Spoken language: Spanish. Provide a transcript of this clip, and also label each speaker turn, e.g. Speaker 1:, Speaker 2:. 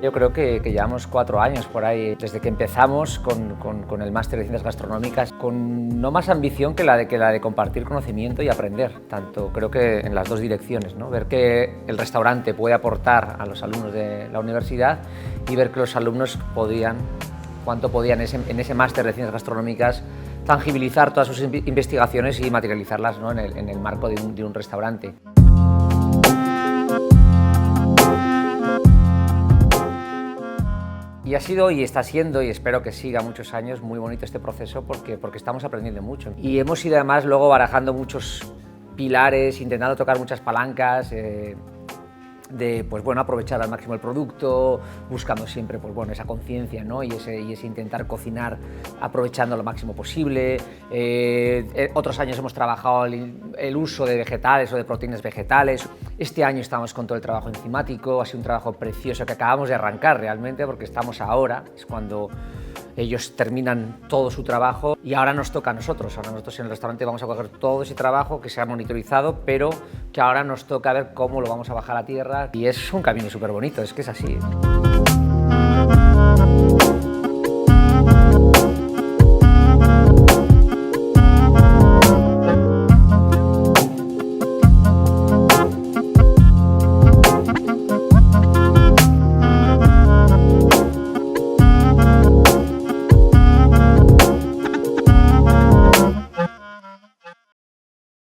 Speaker 1: Yo creo que llevamos 4 años por ahí, desde que empezamos con el máster de Ciencias Gastronómicas, con no más ambición que la de compartir conocimiento y aprender, tanto creo que en las dos direcciones, ¿no? Ver que el restaurante puede aportar a los alumnos de la universidad y ver que los alumnos cuánto podían en ese máster de Ciencias Gastronómicas tangibilizar todas sus investigaciones y materializarlas, ¿no? en el marco de un restaurante. Y ha sido y está siendo, y espero que siga muchos años, muy bonito este proceso porque estamos aprendiendo mucho. Y hemos ido además luego barajando muchos pilares, intentando tocar muchas palancas, de pues, bueno, aprovechar al máximo el producto, buscando siempre pues, bueno, esa conciencia, ¿no? y ese intentar cocinar aprovechando lo máximo posible. Otros años hemos trabajado el uso de vegetales o de proteínas vegetales. Este año estamos con todo el trabajo enzimático, ha sido un trabajo precioso que acabamos de arrancar realmente porque estamos ahora, es cuando ellos terminan todo su trabajo y ahora nos toca a nosotros. Ahora nosotros en el restaurante vamos a coger todo ese trabajo que se ha monitorizado, pero que ahora nos toca ver cómo lo vamos a bajar a tierra y es un camino súper bonito, es que es así.